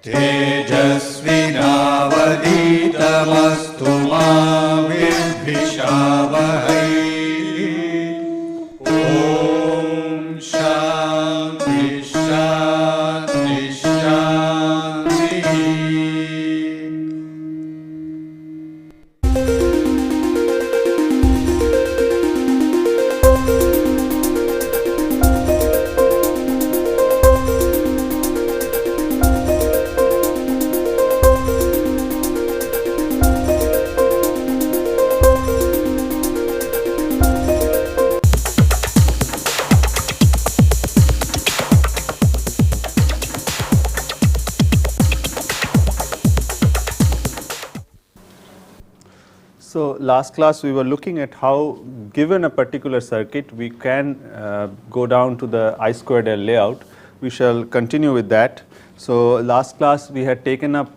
तेजस्विनावधीतमस्तु मा विद्विषावहै। ॐ शान्ति शान्ति शान्तिः। So, last class we were looking at how, given a particular circuit, we can go down to the I squared L layout. We shall continue with that. So, last class we had taken up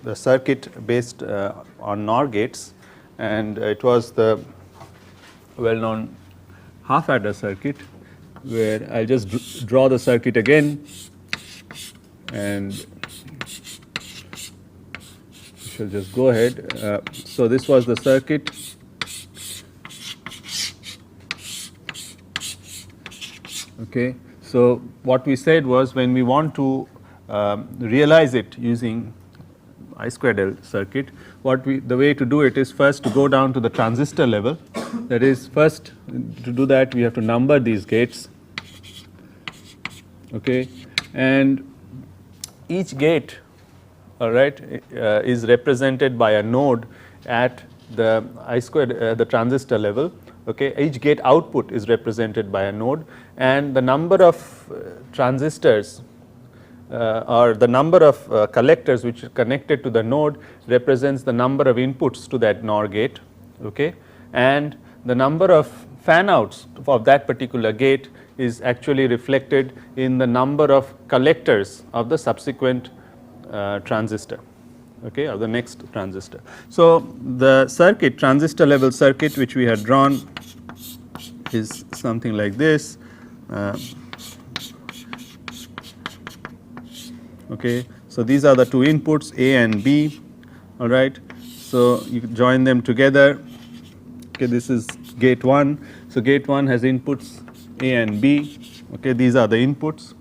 the circuit based on NOR gates, and it was the well known half adder circuit, where I will just draw the circuit again, and shall just go ahead. So, this was the circuit. Okay. So, what we said was, when we want to realize it using I squared L circuit, the way to do it is first to go down to the transistor level. That is, first to do that we have to number these gates. Okay. And each gate, all right, is represented by a node at the I squared the transistor level. Okay. Each gate output is represented by a node, and the number of transistors or the number of collectors which are connected to the node represents the number of inputs to that NOR gate. Okay. And the number of fan outs of that particular gate is actually reflected in the number of collectors of the subsequent transistor, okay, or the next transistor. So, the circuit, transistor level circuit, which we had drawn is something like this. Okay. So, these are the two inputs A and B, all right. So, you join them together. Okay, this is gate 1. So, gate 1 has inputs A and B. Okay, these are the inputs,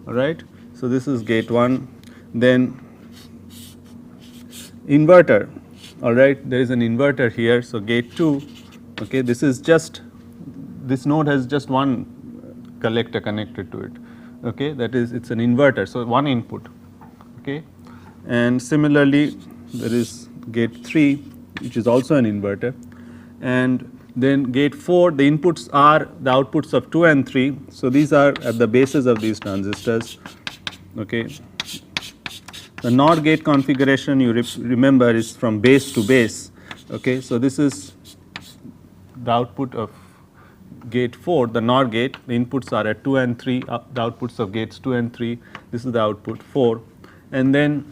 all right. So, this is gate 1. Then inverter, all right, there is an inverter here. So, gate 2, okay, this is just, this node has just one collector connected to it, okay, that is, it is an inverter. So, one input, okay. And similarly there is gate 3, which is also an inverter, and then gate 4, the inputs are the outputs of 2 and 3. So, these are at the bases of these transistors, okay. The NOR gate configuration, you remember, is from base to base. Okay. So, this is the output of gate 4, the NOR gate. The inputs are at 2 and 3, the outputs of gates 2 and 3. This is the output 4, and then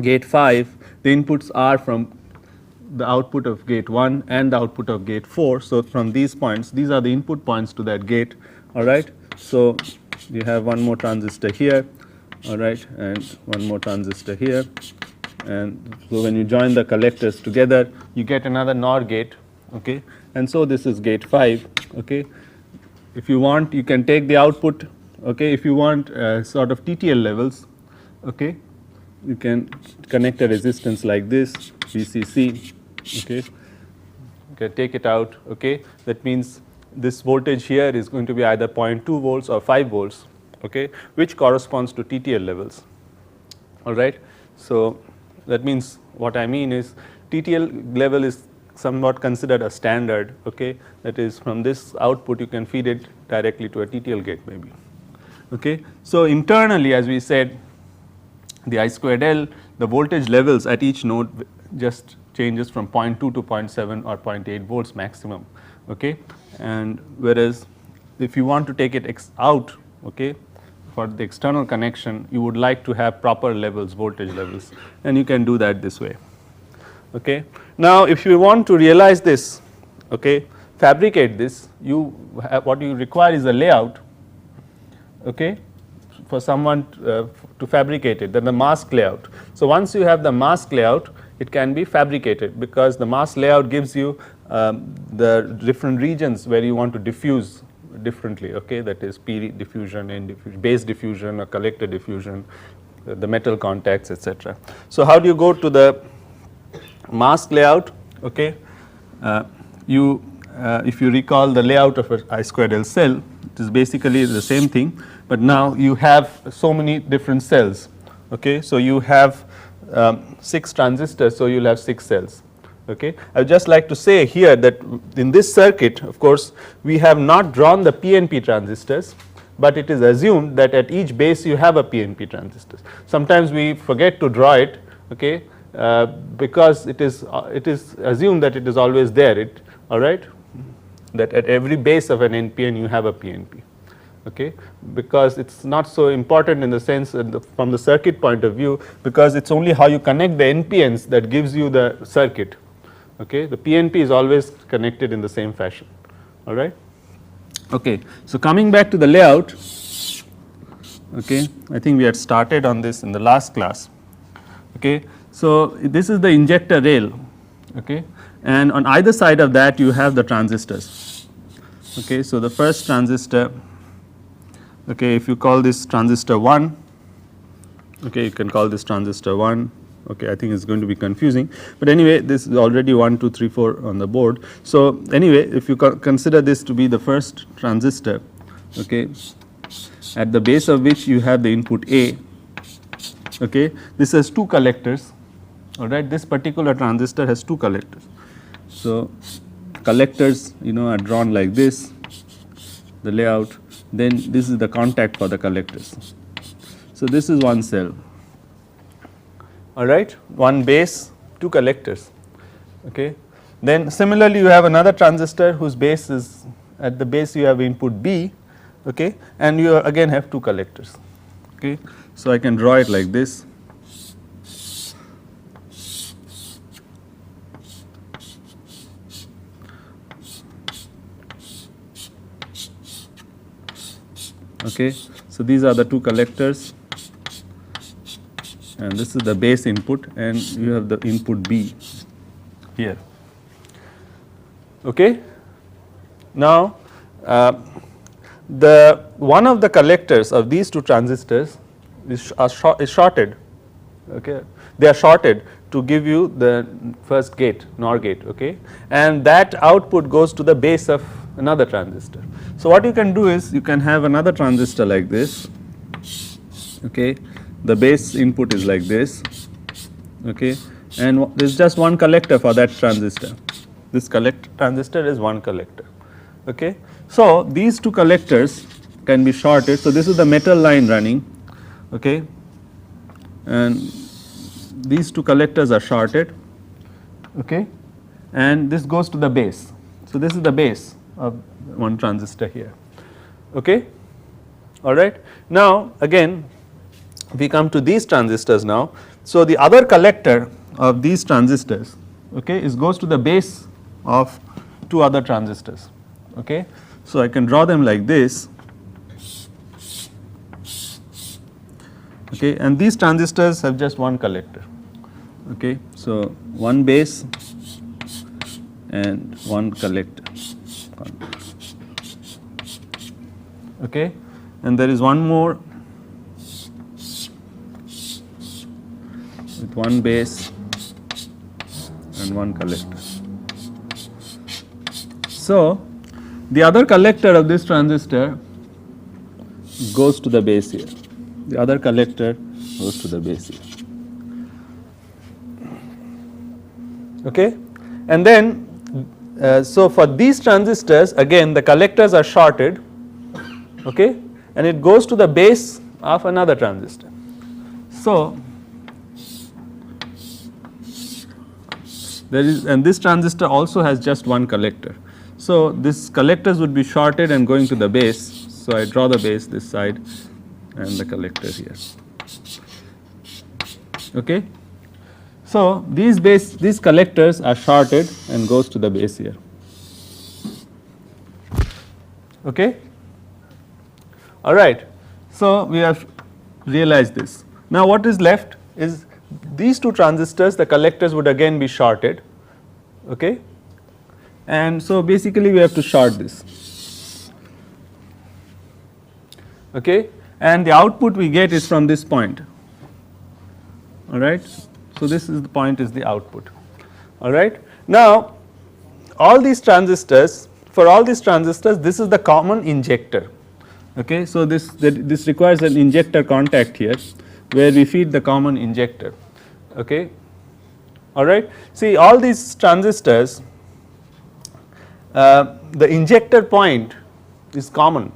gate 5, the inputs are from the output of gate 1 and the output of gate 4. So, from these points, these are the input points to that gate, all right. So, you have one more transistor here, all right, and one more transistor here, and so when you join the collectors together, you get another NOR gate, okay. And so, this is gate 5, okay. If you want, you can take the output, okay. If you want sort of TTL levels, okay, you can connect a resistance like this, VCC, okay. You can take it out, okay. That means this voltage here is going to be either 0.2 volts or 5 volts, okay, which corresponds to TTL levels, all right. So, that means what I mean is TTL level is somewhat considered a standard, okay, that is, from this output you can feed it directly to a TTL gate maybe, okay. So, internally, as we said, the I squared L, the voltage levels at each node just changes from 0.2 to 0.7 or 0.8 volts maximum, okay. And whereas if you want to take it out, okay, for the external connection, you would like to have proper levels, voltage levels, and you can do that this way, okay. Now, if you want to realize this, okay, fabricate this, what you require is a layout, okay, for someone to fabricate it, then the mask layout. So, once you have the mask layout, it can be fabricated, because the mask layout gives you the different regions where you want to diffuse differently, okay, that is P diffusion, N diffusion, base diffusion or collector diffusion, the metal contacts, etc. So, how do you go to the mask layout? Okay, if you recall the layout of an I squared L cell, it is basically the same thing, but now you have so many different cells. Okay, so you have 6 transistors, so you will have 6 cells. Okay. I would just like to say here that in this circuit, of course, we have not drawn the PNP transistors, but it is assumed that at each base you have a PNP transistor. Sometimes we forget to draw it, okay, because it is assumed that it is always there, all right, that at every base of an NPN you have a PNP. Okay, because it is not so important in the sense from the circuit point of view, because it is only how you connect the NPNs that gives you the circuit. Okay, the PNP is always connected in the same fashion, all right. Okay, so coming back to the layout, okay, I think we had started on this in the last class. Okay, so this is the injector rail, okay, and on either side of that you have the transistors. Okay, so the first transistor, okay, if you call this transistor 1, okay, you can call this transistor 1. Okay, I think it's going to be confusing, but anyway, this is already 1, 2, 3, 4 on the board. So anyway, if you consider this to be the first transistor, okay, at the base of which you have the input A, okay, this has 2 collectors, all right. This particular transistor has 2 collectors. So collectors, you know, are drawn like this, the layout. Then this is the contact for the collectors. So this is one cell. All right, one base, 2 collectors. Okay. Then similarly you have another transistor whose base is, at the base you have input B, okay, and you again have 2 collectors. Okay. So I can draw it like this. Okay. So these are the 2 collectors, and this is the base input, and you have the input B here. Okay. Now the one of the collectors of these 2 transistors is shorted. Okay, they are shorted to give you the first gate, NOR gate, okay, and that output goes to the base of another transistor. So what you can do is you can have another transistor like this, okay, the base input is like this, okay, and there is just one collector for that transistor. This transistor is one collector, okay. So these 2 collectors can be shorted. So this is the metal line running, okay, and these 2 collectors are shorted, okay, and this goes to the base. So this is the base of one transistor here, okay, all right. Now again we come to these transistors now. So the other collector of these transistors, okay, goes to the base of 2 other transistors, okay. So I can draw them like this, okay, and these transistors have just one collector, okay. So one base and one collector, okay, and there is one more with one base and one collector. So the other collector of this transistor goes to the base here, the other collector goes to the base here, okay. And then so for these transistors again the collectors are shorted, okay, and it goes to the base of another transistor. So there is, and this transistor also has just one collector. So these collectors would be shorted and going to the base. So I draw the base this side and the collector here, okay. So these collectors are shorted and goes to the base here, okay, all right. So we have realize this. Now what is left is these two transistors, the collectors would again be shorted, okay, and so basically we have to short this, okay, and the output we get is from this point, all right. So this is the point is the output, all right. Now all these transistors, for all these transistors this is the common injector, okay. So this requires an injector contact here where we feed the common injector, okay, all right. See all these transistors, the injector point is common,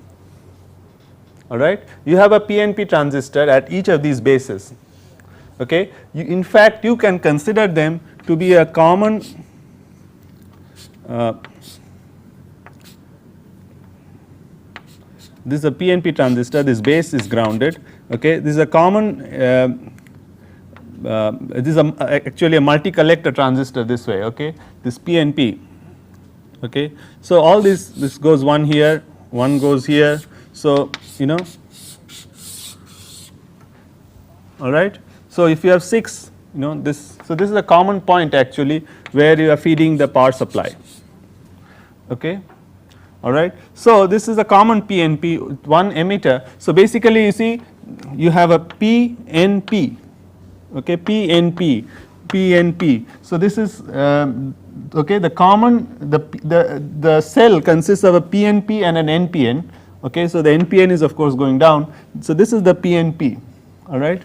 all right. You have a PNP transistor at each of these bases, okay. In fact you can consider them to be a common this is a PNP transistor, this base is grounded, okay. This is a common this is actually a multi collector transistor this way, okay, this PNP, okay. So all this goes one here, one goes here, so you know, all right. So if you have 6, you know, this, so this is a common point actually where you are feeding the power supply, okay, all right. So this is a common PNP, one emitter. So basically you see you have a PNP, okay, PNP. So this is okay, the common, the cell consists of a PNP and an NPN, okay. So the NPN is of course going down, so this is the PNP, all right,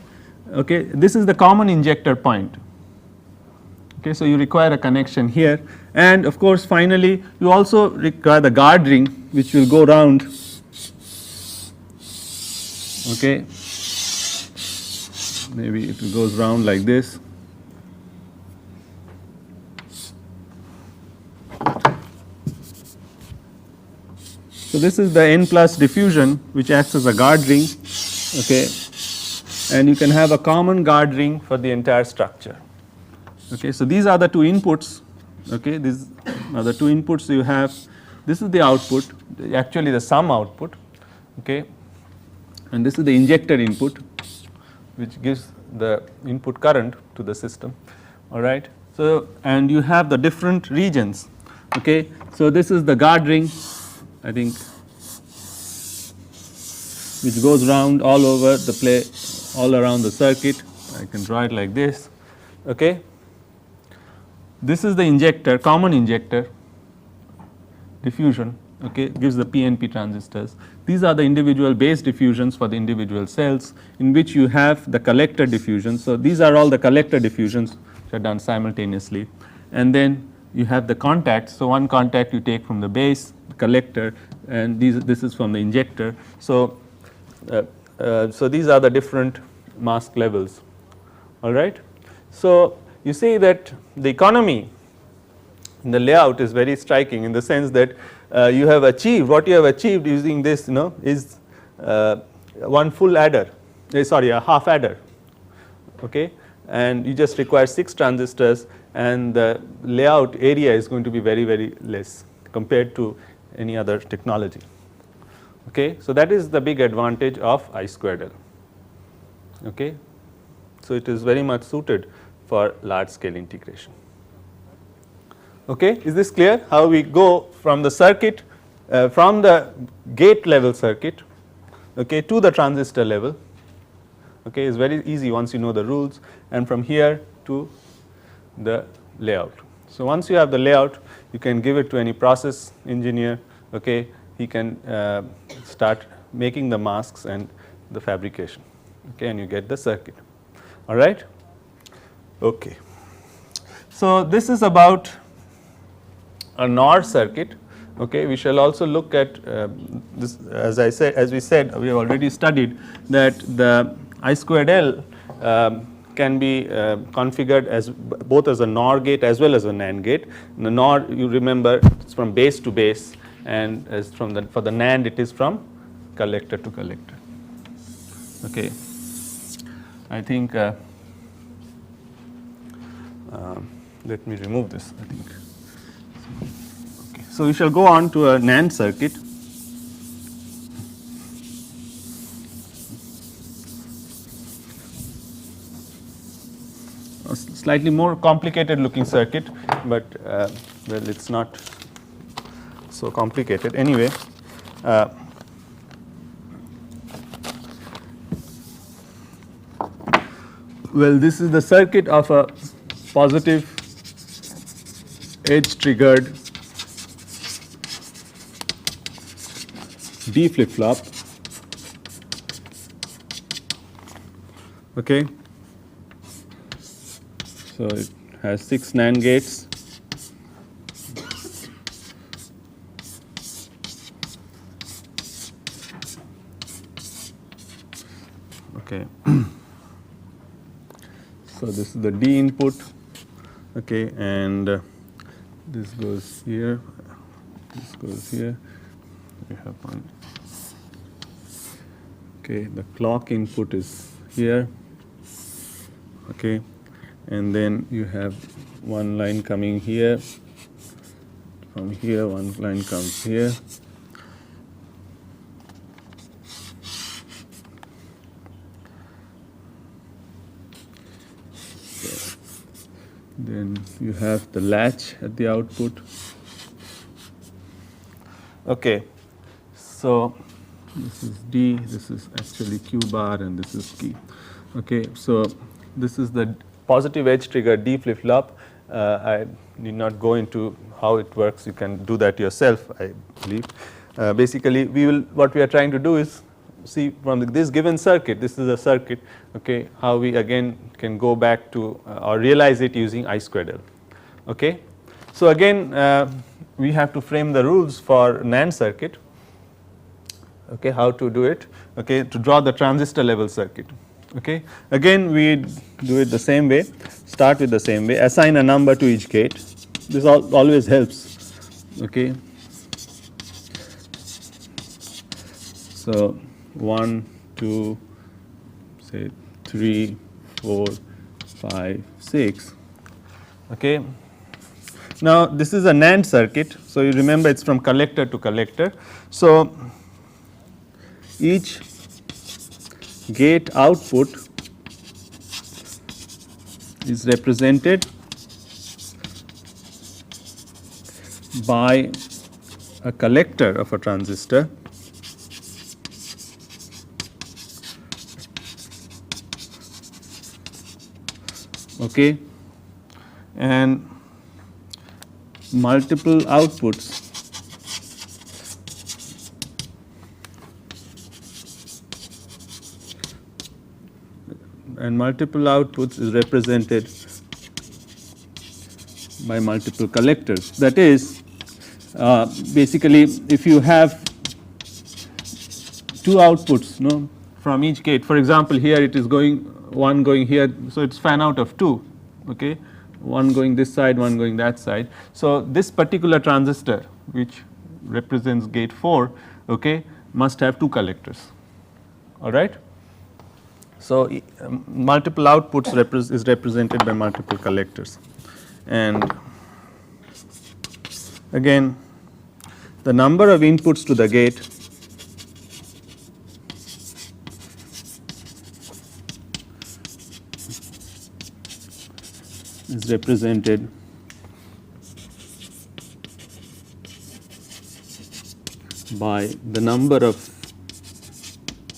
okay. This is the common injector point, okay. So you require a connection here, and of course finally you also require the guard ring which will go round, okay, maybe it goes round like this, so this is the N plus diffusion which acts as a guard ring, okay, and you can have a common guard ring for the entire structure, okay. So these are the two inputs, okay, these are the two inputs you have. This is the output, actually the sum output, okay, and this is the injector input which gives the input current to the system, all right. So and you have the different regions, okay. So this is the guard ring, I think, which goes round all over the place, all around the circuit. I can draw it like this, okay. This is the injector, common injector diffusion, okay, gives the PNP transistors. These are the individual base diffusions for the individual cells in which you have the collector diffusion. So these are all the collector diffusions which are done simultaneously, and then you have the contacts. So one contact you take from the base, the collector, and this is from the injector. So so these are the different mask levels, all right. So you see that the economy in the layout is very striking in the sense that you have achieved, what you have achieved using this, you know, is one full adder, sorry, a half adder, okay, and you just require 6 transistors, and the layout area is going to be very, very less compared to any other technology, okay. So that is the big advantage of I squared L, okay. So it is very much suited for large scale integration, okay. Is this clear how we go from the circuit, from the gate level circuit, okay, to the transistor level, okay. It's very easy once you know the rules, and from here to the layout. So once you have the layout, you can give it to any process engineer, okay. He can start making the masks and the fabrication, okay, and you get the circuit, all right, okay. So this is about a NOR circuit, okay. We shall also look at this, as we said, we have already studied that the I squared L can be configured as both as a NOR gate as well as a NAND gate. And the NOR, you remember, it's from base to base, and as from the, for the NAND it is from collector to collector, okay. I think let me remove this, I think. Okay. So we shall go on to a NAND circuit. a slightly more complicated looking circuit, but well, it's not so complicated anyway. Well, this is the circuit of a positive edge triggered D flip flop. Okay. So it has 6 NAND gates. Okay. So this is the D input. Okay, and this goes here. This goes here. We have one. Okay, the clock input is here. Okay, and then you have one line coming here. From here, one line comes here. Then you have the latch at the output. Okay, so this is D, this is actually Q bar, and this is key. Okay, so this is the positive edge trigger D flip flop. I need not go into how it works. You can do that yourself, I believe. Basically, what we are trying to do is see from this given circuit. This is a circuit. Okay, how we again can go back to or realize it using I squared L. Okay, so again we have to frame the rules for NAND circuit. Okay, how to do it? Okay, to draw the transistor level circuit. Okay, again we do it the same way. Start with the same way. Assign a number to each gate. This always helps. Okay. So 1, 2, say 3, 4, 5, 6. Okay. Now this is a NAND circuit. So you remember it's from collector to collector. So each gate output is represented by a collector of a transistor. Okay, and multiple outputs is represented by multiple collectors. That is, basically, if you have two outputs, no, from each gate. For example, here it is one going here, so it's fan out of 2. Okay, one going this side, one going that side. So this particular transistor, which represents gate 4, okay, must have 2 collectors. All right. So multiple outputs is represented by multiple collectors, and again the number of inputs to the gate is represented by the number of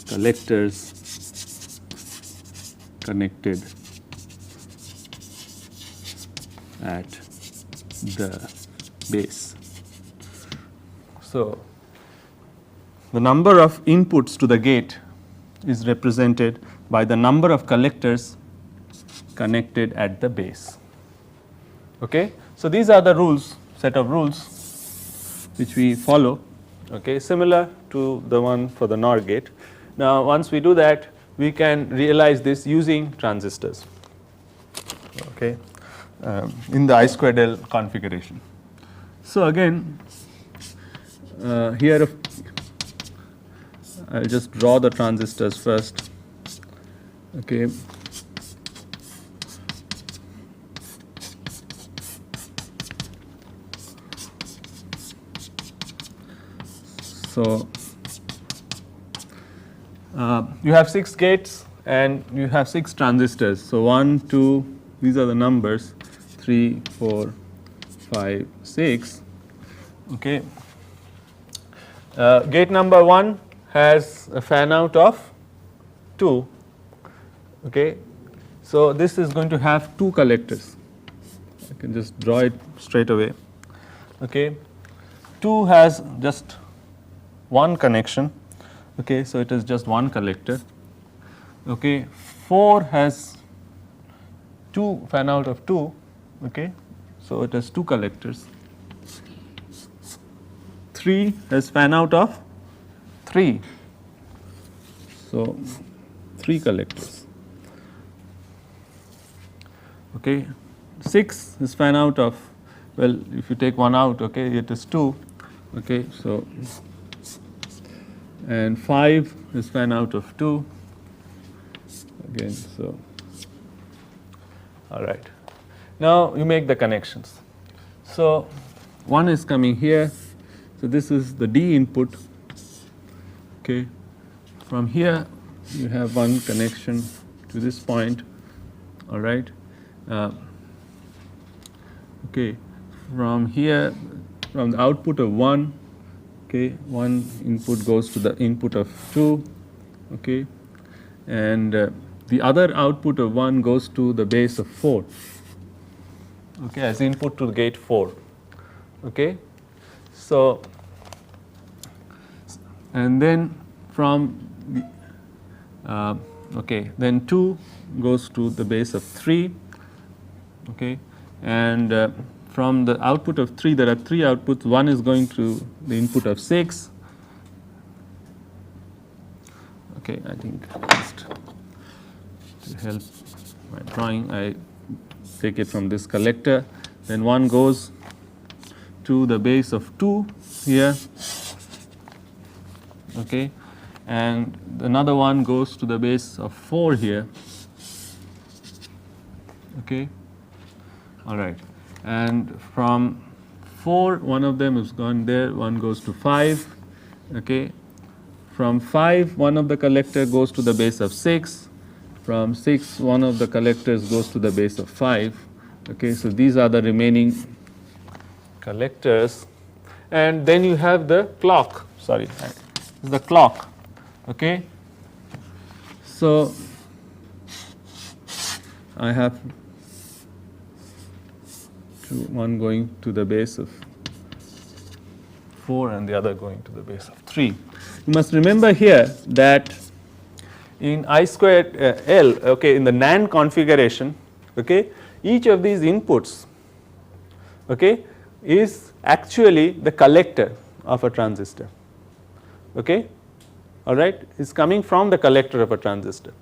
collectors connected at the base. So the number of inputs to the gate is represented by the number of collectors connected at the base. Okay, so these are the rules, set of rules which we follow. Okay, similar to the one for the NOR gate. Now once we do that, we can realize this using transistors, okay, in the I squared L configuration. So again, here I'll just draw the transistors first. Okay. So you have 6 gates and you have 6 transistors. So 1, 2, these are the numbers 3, 4, 5, 6. Okay. Gate number 1 has a fan out of 2. Okay. So, this is going to have 2 collectors. I can just draw it straight away. Okay. 2 has just one connection. Okay. So, it is just one collector. Okay. 4 has 2 fan out of 2. Okay. So, it has 2 collectors. 3 has fan out of 3. So, 3 collectors. Okay. 6 is fan out of, well, if you take one out, okay, it is 2. Okay. So, and 5 is fan out of 2 again. So, all right. Now, you make the connections. So, one is coming here. So, this is the D input. Okay. From here you have one connection to this point, all right. Okay. From here, from the output of 1, okay, one input goes to the input of 2, okay, and the other output of 1 goes to the base of 4, okay, as input to gate 4. Okay. So, and then from okay, then 2 goes to the base of 3, okay, and from the output of 3 there are 3 outputs. One is going to the input of 6. Okay, I think just to help my drawing, I take it from this collector. Then one goes to the base of 2 here, okay, and another one goes to the base of 4 here, okay, all right, and from 4 one of them is gone there, one goes to 5, okay, from 5 one of the collector goes to the base of 6, from 6 one of the collectors goes to the base of 5, okay. So, these are the remaining collectors, and then you have the clock, sorry, the clock, okay. So, I have one going to the base of 4 and the other going to the base of 3. You must remember here that in I squared L, okay, in the NAND configuration, okay, each of these inputs, okay, is actually the collector of a transistor, okay, all right, is coming from the collector of a transistor,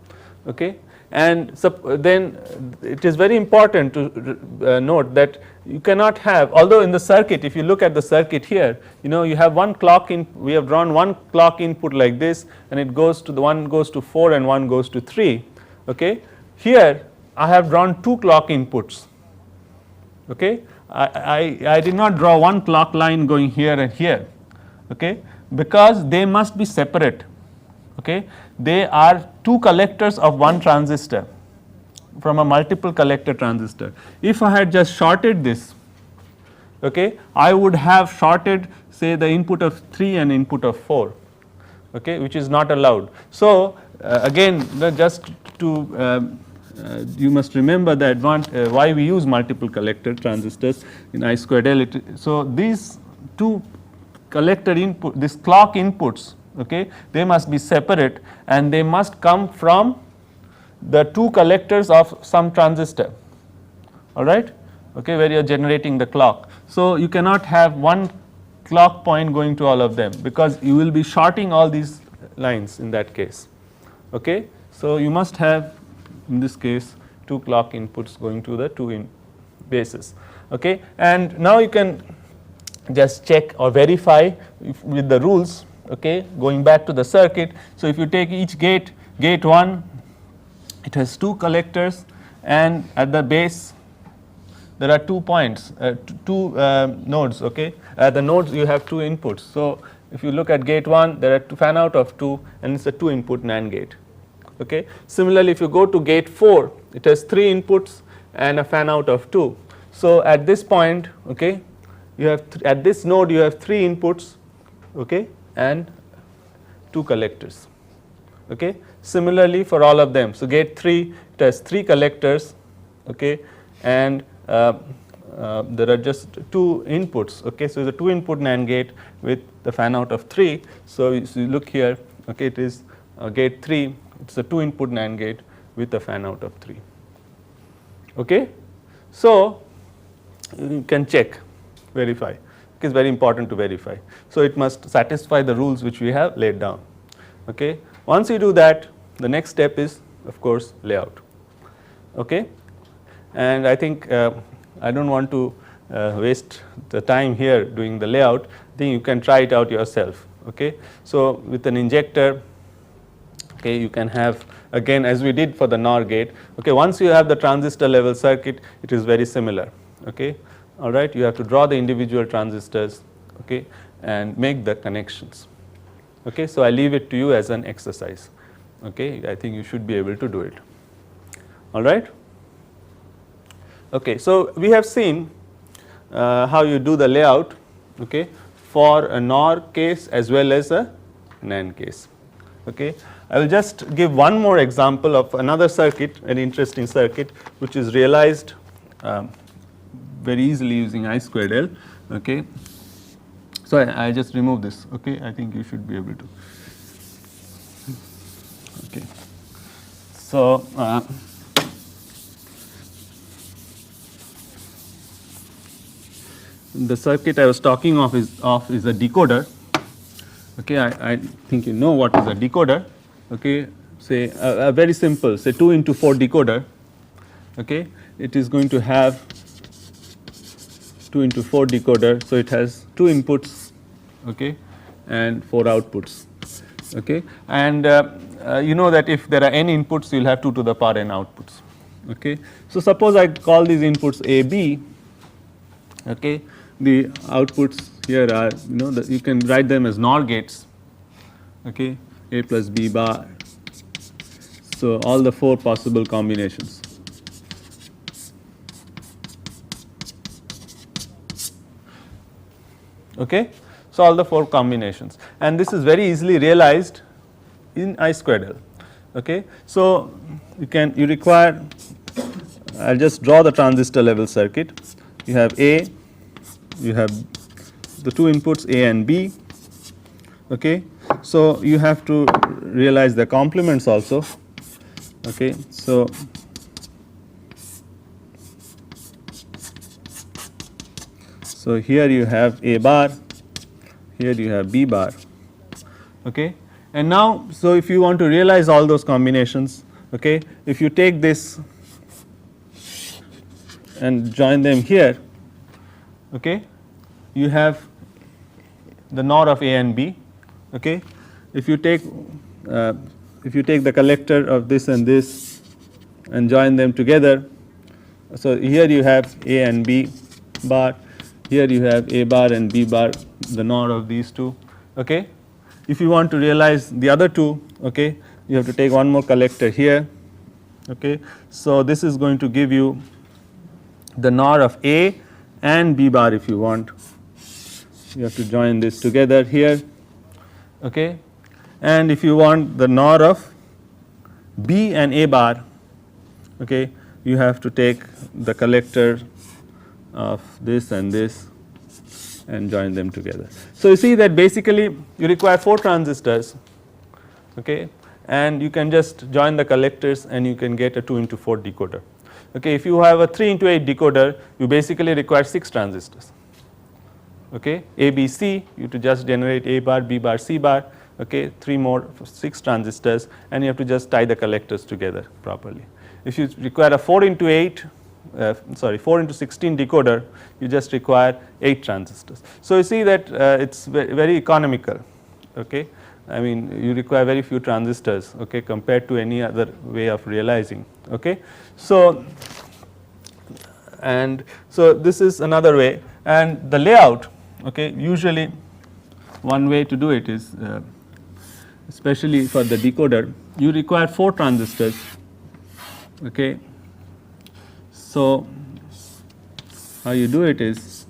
okay. And so then it is very important to note that you cannot have, although in the circuit, if you look at the circuit here, you know, you have one clock in, we have drawn one clock input like this, and it goes to the one goes to 4 and one goes to 3, okay. Here I have drawn 2 clock inputs, okay. I did not draw one clock line going here and here, okay, because they must be separate, okay. They are 2 collectors of one transistor from a multiple collector transistor. If I had just shorted this, okay, I would have shorted, say, the input of 3 and input of 4, okay, which is not allowed. So, again, just to you must remember the why we use multiple collector transistors in I squared L. So, these 2 collector input, this clock inputs, okay, they must be separate and they must come from the 2 collectors of some transistor, all right, okay, where you are generating the clock. So, you cannot have one clock point going to all of them, because you will be shorting all these lines in that case, okay. So, you must have in this case 2 clock inputs going to the 2 bases, okay. And now you can just check or verify with the rules, okay, going back to the circuit. So, if you take each gate, gate 1, it has 2 collectors, and at the base there are 2 points, 2 nodes, okay. At the nodes you have 2 inputs. So, if you look at gate 1, there are 2 fan out of 2 and it is a 2 input NAND gate, okay. Similarly, if you go to gate 4, it has 3 inputs and a fan out of 2. So, at this point, okay, you have at this node you have 3 inputs, okay, and 2 collectors. Okay. Similarly, for all of them, so gate 3 it has 3 collectors, okay, and there are just 2 inputs. Okay. So, it is a 2 input NAND gate with the fan out of 3. So, if you look here, okay, it is gate 3, it is a 2 input NAND gate with a fan out of 3. Okay. So, you can check, verify. It is very important to verify. So, it must satisfy the rules which we have laid down. Okay. Once you do that, the next step is of course layout. Okay. And I think I do not want to waste the time here doing the layout. I think you can try it out yourself. Okay. So, with an injector, okay, you can have again as we did for the NOR gate. Okay. Once you have the transistor level circuit, it is very similar. Okay. All right. You have to draw the individual transistors, okay, and make the connections. Okay. So, I leave it to you as an exercise. Okay. I think you should be able to do it. All right. Okay. So, we have seen how you do the layout, okay, for a NOR case as well as a NAND case. Okay. I will just give one more example of another circuit, an interesting circuit which is realized very easily using I squared L. Okay. So, I just remove this. Okay. I think you should be able to. Okay. So, the circuit I was talking of is a decoder. Okay. I think you know what is a decoder. Okay. Say a very simple, say 2 into 4 decoder. Okay. It is going to have 2 into 4 decoder. So, it has 2 inputs, okay, and 4 outputs. Okay. And you know that if there are n inputs, you will have 2 to the power n outputs. Okay. So, suppose I call these inputs A, B. Okay. The outputs here are, you know, you can write them as NOR gates. Okay. A plus B bar. So, all the 4 possible combinations. Okay. So, all the 4 combinations, and this is very easily realized in I squared L. Okay. So, you require, I will just draw the transistor level circuit. You have A, you have the 2 inputs A and B. Okay. So, you have to realize the complements also. Okay. So, here you have A bar, here you have B bar. Okay. And now, so if you want to realize all those combinations, okay, if you take this and join them here, okay, you have the NOR of A and B. Okay. If you take the collector of this and this and join them together, so here you have A and B bar, here you have A bar and B bar, the NOR of these two. Okay. If you want to realize the other two, okay, you have to take one more collector here. Okay. So, this is going to give you the NOR of A and B bar if you want. You have to join this together here. Okay. And if you want the NOR of B and A bar, okay, you have to take the collector of this and this and join them together. So, you see that basically you require 4 transistors, okay, and you can just join the collectors and you can get a 2 into 4 decoder. Okay. If you have a 3 into 8 decoder, you basically require 6 transistors. Okay. A, B, C, you have to just generate A bar, B bar, C bar, okay, 3 more 6 transistors, and you have to just tie the collectors together properly. If you require a 4 into 8, 4 into 16 decoder, you just require 8 transistors. So, you see that it is very economical. Okay. I mean, you require very few transistors, okay, compared to any other way of realizing. Okay. So, this is another way, and the layout, okay, usually one way to do it is especially for the decoder, you require 4 transistors. Okay. So, how you do it is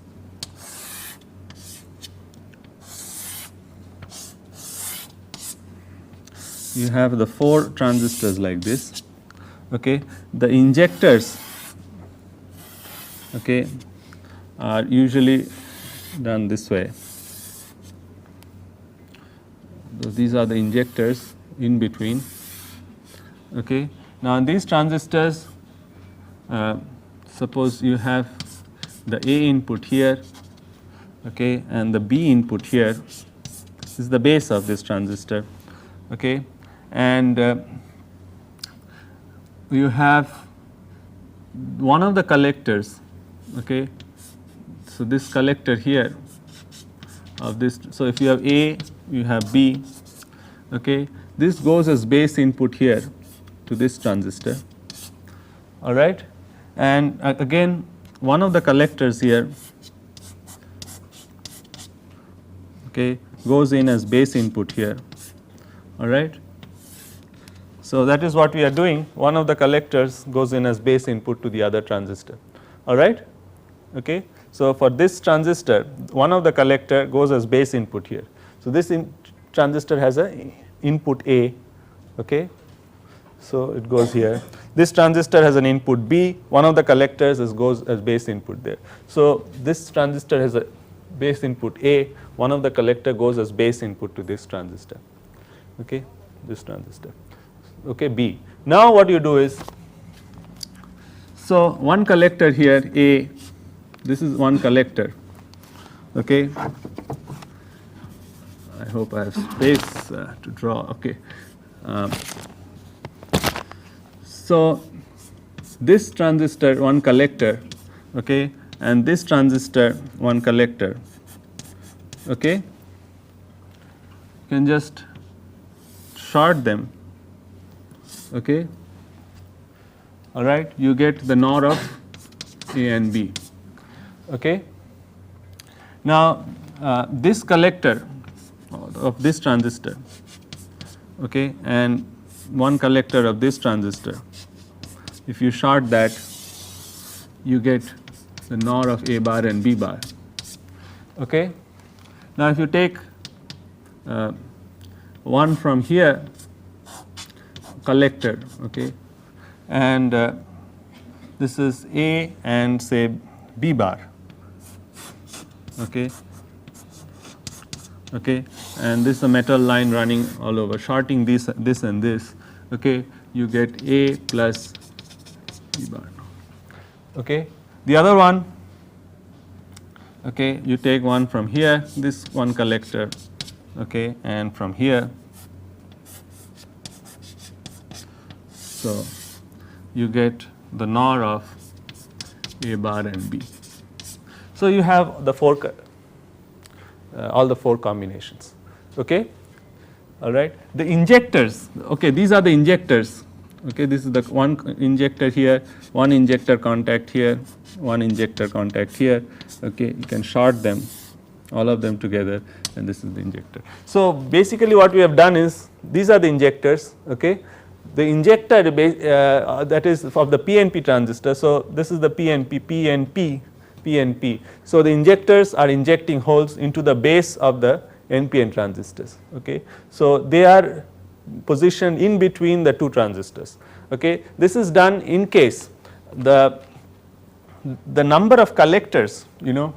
you have the 4 transistors like this. Okay. The injectors, okay, are usually done this way. So these are the injectors in between. Okay. Now, in these transistors, suppose you have the A input here, okay, and the B input here. This is the base of this transistor, okay, and you have one of the collectors, okay. So this collector here of this. So if you have A, you have B, okay. This goes as base input here to this transistor, all right, and again one of the collectors here, okay, goes in as base input here, all right. So that is what we are doing. One of the collectors goes in as base input to the other transistor, all right, okay. So for this transistor, one of the collector goes as base input here. So this transistor has a input A, okay. So it goes here. This transistor has an input B, one of the collectors goes as base input there. So this transistor has a base input A, one of the collector goes as base input to this transistor, okay, this transistor, okay, B. Now what you do is, so one collector here A, this is one collector, okay. I hope I have space to draw, okay. So this transistor one collector, okay, and this transistor one collector, okay, you can just short them, okay, all right, you get the NOR of A and B, okay. Now this collector of this transistor, okay, and one collector of this transistor, if you short that, you get the NOR of A bar and B bar, okay. Now if you take one from here collector, okay, and this is A and say B bar, okay, okay, and this is a metal line running all over, shorting this and this, okay, you get A plus B bar, okay. The other one, okay, you take one from here, this one collector, okay, and from here, so you get the NOR of A bar and B. So you have the all the 4 combinations, okay, all right. The injectors, okay, these are the injectors, okay, this is the one injector here, one injector contact here, one injector contact here, okay, you can short them, all of them together, and this is the injector. So basically what we have done is, these are the injectors, okay, the injector that is of the PNP transistor. So this is the PNP. So the injectors are injecting holes into the base of the NPN transistors, okay. So they are positioned in between the 2 transistors, okay. This is done in case the number of collectors, you know,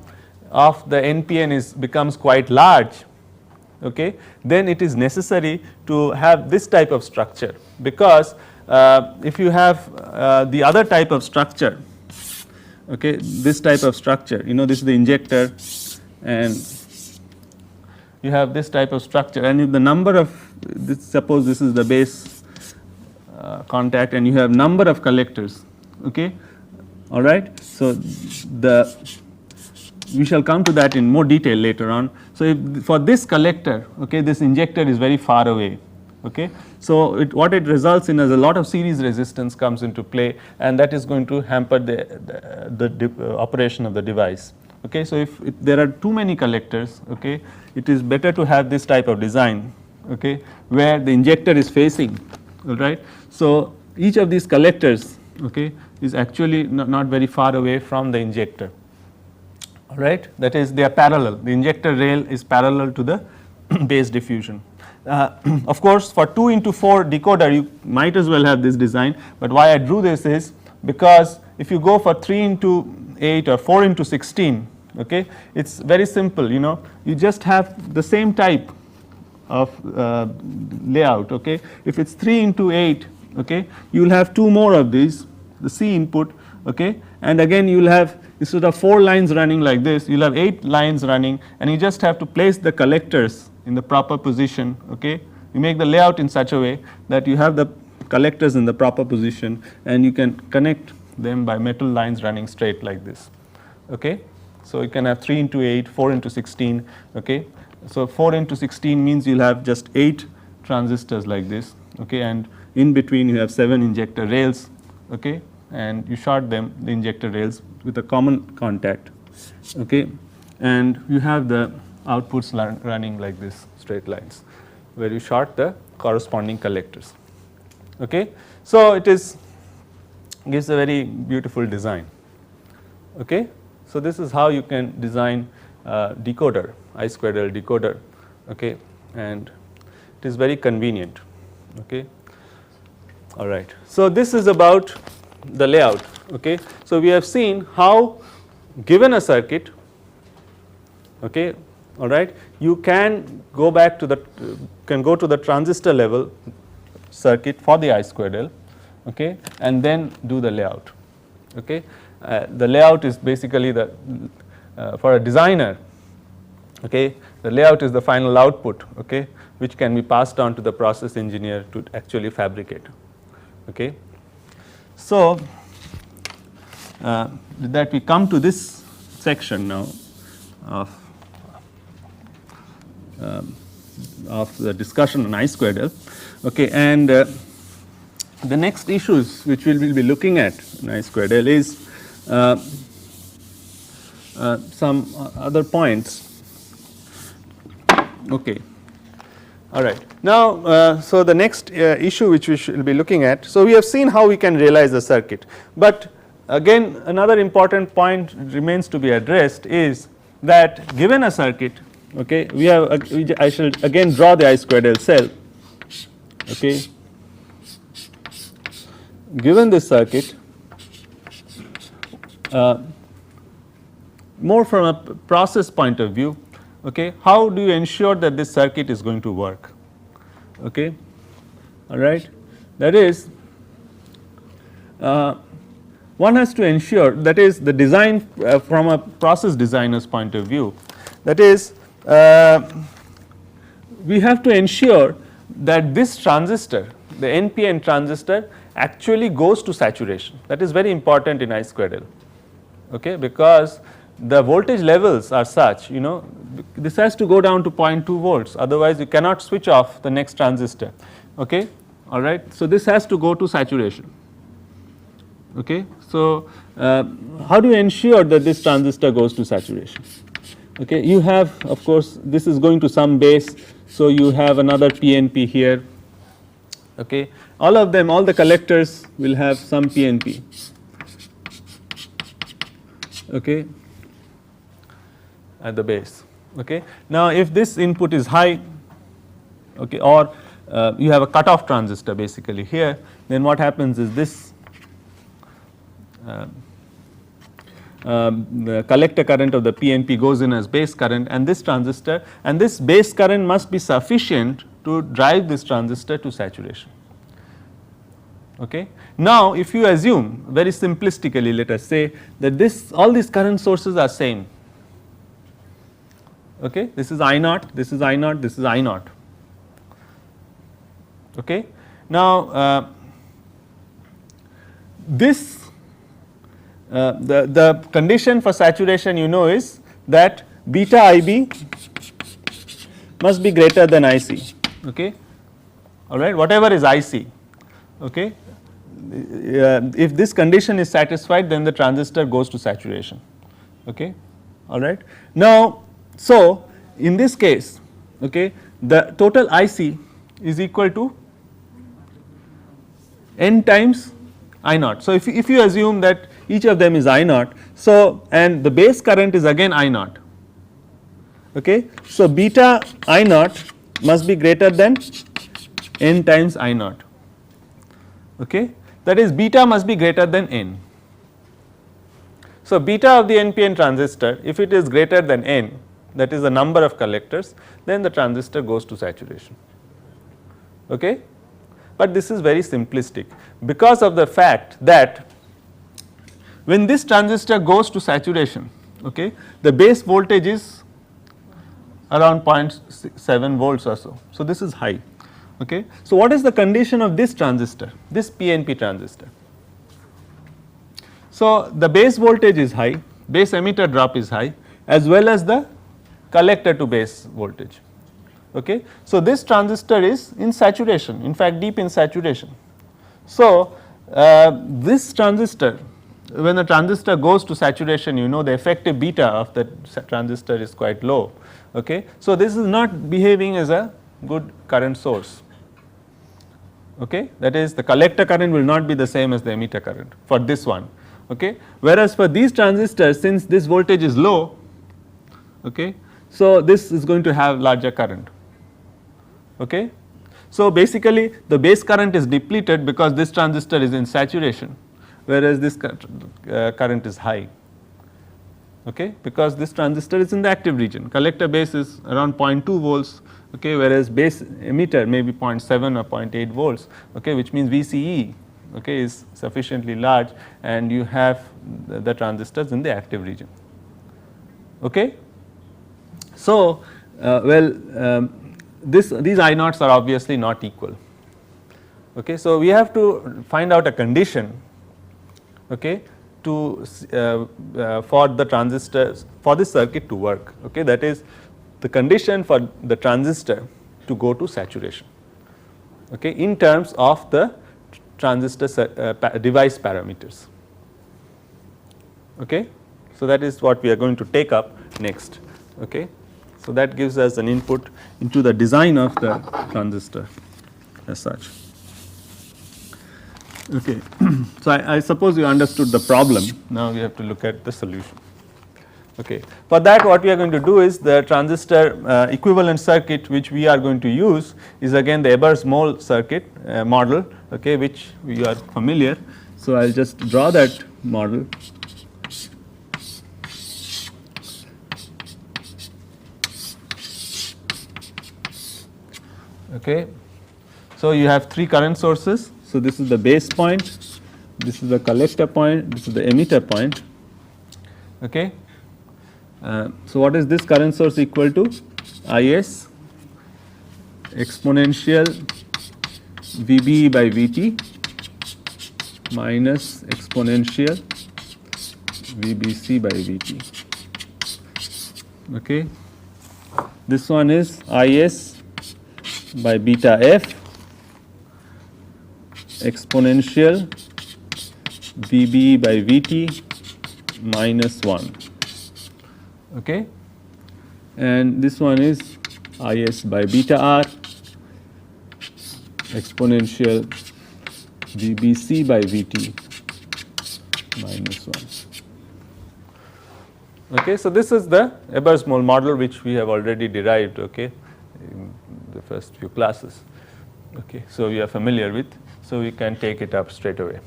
of the NPN becomes quite large, okay, then it is necessary to have this type of structure, because if you have the other type of structure, okay, this type of structure, you know, this is the injector and you have this type of structure, and if the number of this, suppose this is the base contact and you have number of collectors, okay, all right. So we shall come to that in more detail later on. So if for this collector, okay, this injector is very far away, okay. So what it results in is a lot of series resistance comes into play, and that is going to hamper the operation of the device, okay. So if there are too many collectors, okay, it is better to have this type of design, okay, where the injector is facing, all right. So each of these collectors, okay, is actually not very far away from the injector, all right. That is, they are parallel, the injector rail is parallel to the base diffusion. Of course, for 2 into 4 decoder you might as well have this design, but why I drew this is because if you go for 3 into 8 or 4 into 16, okay, it is very simple, you know, you just have the same type of layout. Okay. If it is 3 into 8, okay, you will have 2 more of these, the C input, okay, and again you will have, instead of 4 lines running like this, you will have 8 lines running, and you just have to place the collectors in the proper position. Okay. You make the layout in such a way that you have the collectors in the proper position, and you can connect them by metal lines running straight like this. Okay. So, you can have 3 into 8, 4 into 16. Okay. So, 4 into 16 means you will have just 8 transistors like this, okay, and in between you have 7 injector rails, okay, and you short them, the injector rails, with a common contact, okay, and you have the outputs running like this, straight lines, where you short the corresponding collectors. Okay. So, it is gives a very beautiful design. Okay. So, this is how you can design decoder, I squared L decoder, okay, and it is very convenient. Okay. All right. So, this is about the layout. Okay. So, we have seen how, given a circuit, okay, all right, you can go back to the go to the transistor level circuit for the I squared L, okay, and then do the layout. Okay. The layout is basically the for a designer, okay, the layout is the final output, okay, which can be passed on to the process engineer to actually fabricate. Okay. So, with that we come to this section now of the discussion on I squared L, okay, and the next issues which we will be looking at in I squared L is some other points. Okay. All right. Now, so the next issue which we should be looking at, so we have seen how we can realize the circuit, but again another important point remains to be addressed is that given a circuit, okay, we have I shall again draw the I squared L cell, okay, given this circuit, more from a process point of view, okay, how do you ensure that this circuit is going to work? Okay. All right. That is, one has to ensure, that is the design from a process designer's point of view, that is we have to ensure that this transistor, the NPN transistor, actually goes to saturation. That is very important in I squared L, okay, because the voltage levels are such, you know, this has to go down to 0.2 volts, otherwise you cannot switch off the next transistor. Okay. All right. So, this has to go to saturation. Okay. So, how do you ensure that this transistor goes to saturation? Okay. You have, of course, this is going to some base, so you have another PNP here. Okay. All of them, all the collectors will have some PNP. Okay, at the base. Okay. Now, if this input is high, okay, or you have a cutoff transistor basically here, then what happens is this the collector current of the PNP goes in as base current, and this transistor, and this base current must be sufficient to drive this transistor to saturation. Okay. Now, if you assume very simplistically, let us say that this, all these current sources are same. Okay. This is I naught, this is I naught, this is I naught. Okay. Now, this the condition for saturation, you know, is that beta IB must be greater than IC. Okay. All right, whatever is IC. Okay. If this condition is satisfied, then the transistor goes to saturation. Okay. All right. Now, so in this case, okay, the total IC is equal to n times I naught. So, if you assume that each of them is I naught, so and the base current is again I naught. Okay. So, beta I naught must be greater than n times I naught. Okay. That is, beta must be greater than n. So, beta of the NPN transistor, if it is greater than n, that is the number of collectors, then the transistor goes to saturation. Okay. But this is very simplistic, because of the fact that when this transistor goes to saturation, okay, the base voltage is around 0.7 volts or so. So, this is high. Okay. So, what is the condition of this transistor, this PNP transistor? So, the base voltage is high, base emitter drop is high, as well as the collector to base voltage. Okay. So, this transistor is in saturation, in fact deep in saturation. So, this transistor, when the transistor goes to saturation, you know the effective beta of the transistor is quite low. Okay. So, this is not behaving as a good current source. Okay. That is, the collector current will not be the same as the emitter current for this one. Okay. Whereas, for these transistors, since this voltage is low, okay, so this is going to have larger current. Okay. So, basically the base current is depleted because this transistor is in saturation, whereas this current is high. Okay. Because this transistor is in the active region, collector base is around 0.2 volts, okay, whereas base emitter may be 0.7 or 0.8 volts, okay, which means VCE, okay, is sufficiently large, and you have the transistors in the active region. Okay. So, these I naughts are obviously not equal. Okay. So, we have to find out a condition, okay, to for the transistors, for this circuit to work. Okay. That is, the condition for the transistor to go to saturation, okay, in terms of the transistor device parameters. Okay. So, that is what we are going to take up next. Okay. So, that gives us an input into the design of the transistor as such. Okay. So, I suppose you understood the problem. Now, we have to look at the solution. Okay. For that, what we are going to do is the transistor equivalent circuit which we are going to use is again the Ebers-Moll circuit model, okay, which we are familiar. So, I will just draw that model. Okay. So, you have three current sources. So, this is the base point, this is the collector point, this is the emitter point. Okay. So, what is this current source equal to? Is exponential Vb by Vt minus exponential Vbc by Vt. Okay. This one is Is by beta f exponential Vb by Vt minus 1. Okay. And this one is Is by beta r exponential Vbc by Vt minus 1. Okay. So, this is the Ebers-Moll model which we have already derived, okay, in the first few classes. Okay. So, we are familiar with, so we can take it up straight away.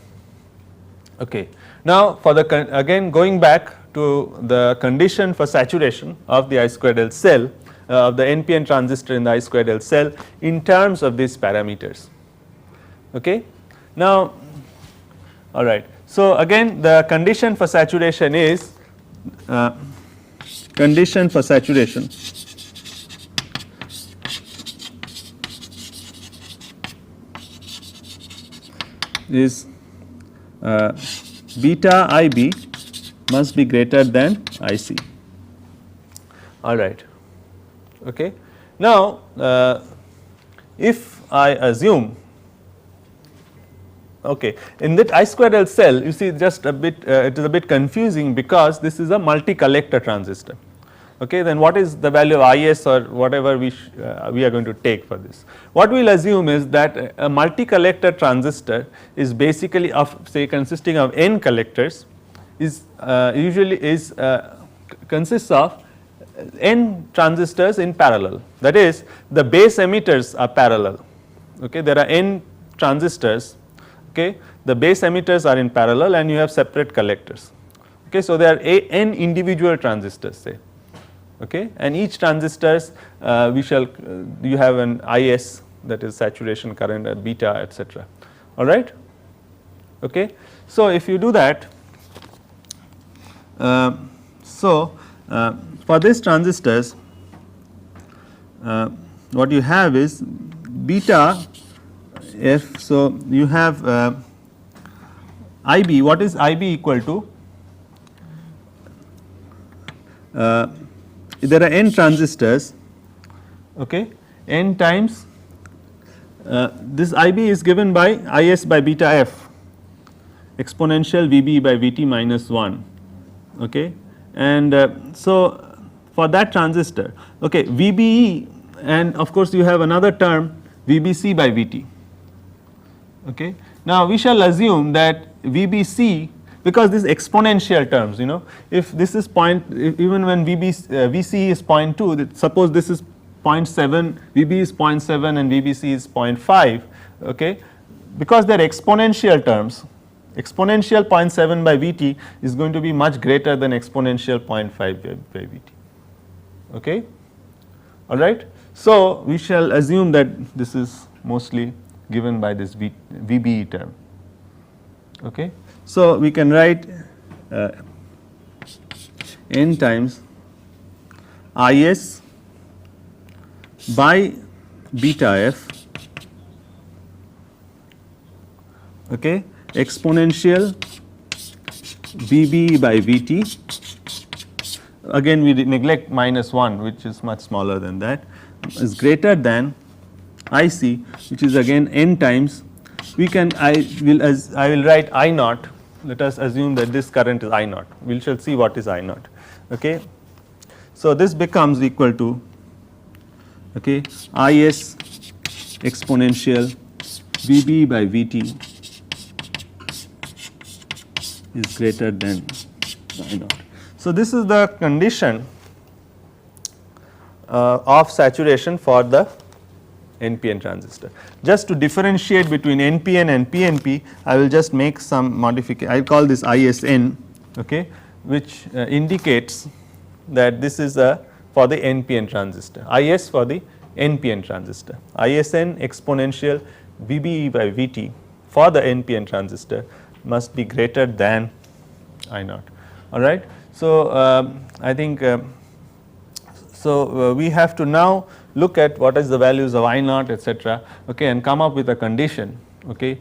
Okay. Now, for the again going back to the condition for saturation of the I squared L cell of the NPN transistor in the I squared L cell in terms of these parameters. Okay. Now, all right. So, again the condition for saturation is condition for saturation is beta IB must be greater than IC. All right. Okay. Now, if I assume, okay, in that I squared L cell, you see just a bit it is a bit confusing because this is a multi collector transistor. okay, then what is the value of Is or whatever we are going to take for this. What we will assume is that a multi collector transistor is basically of say consisting of n collectors is usually is consists of n transistors in parallel, that is the base emitters are parallel, okay. There are n transistors, okay, the base emitters are in parallel and you have separate collectors, okay. So, there are n individual transistors say, okay, and each transistors we shall you have an Is, that is saturation current at beta, etc., alright, okay. So, if you do that, for these transistors what you have is beta f. So, you have IB, what is IB equal to? There are n transistors, okay, n times this IB is given by Is by beta f exponential Vb by Vt minus 1, okay. And so, for that transistor, okay, VBE, and of course, you have another term VBC by Vt, okay. Now, we shall assume that VBC, because these exponential terms, you know, if this is even when VC is 0.2, suppose this is 0.7, VB is 0.7 and VBC is 0.5, okay, because they are exponential terms, exponential 0.7 by Vt is going to be much greater than exponential 0.5 by Vt, okay, alright. So, we shall assume that this is mostly given by this VBE term, okay. So, we can write n times Is by beta f, okay, exponential Vb by Vt, again we neglect minus 1 which is much smaller than that, is greater than Ic, which is again n times, we can I will write I naught, let us assume that this current is I naught, we shall see what is I naught, okay. So, this becomes equal to, okay, Is exponential Vb by Vt is greater than I naught. So, this is the condition of saturation for the NPN transistor. Just to differentiate between NPN and PNP, I will just make some modification, I will call this ISN, okay, which indicates that this is for the NPN transistor, Is for the NPN transistor, ISN exponential VBE by Vt for the NPN transistor must be greater than I naught, alright. So, I think we have to now look at what is the values of I naught, etc., okay, and come up with a condition, okay,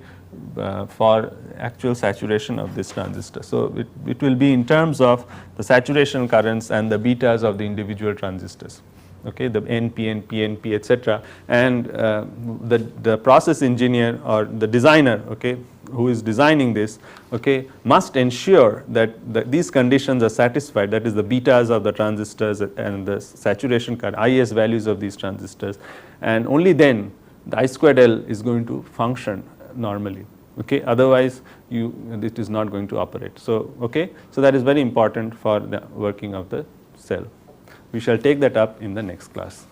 for actual saturation of this transistor. So, it will be in terms of the saturation currents and the betas of the individual transistors, okay, the NPN, PNP, etc., and the process engineer or the designer, okay, who is designing this, okay, must ensure that these conditions are satisfied, that is the betas of the transistors and the saturation current Is values of these transistors, and only then the I squared L is going to function normally, okay, otherwise it is not going to operate. So, okay, so that is very important for the working of the cell. We shall take that up in the next class.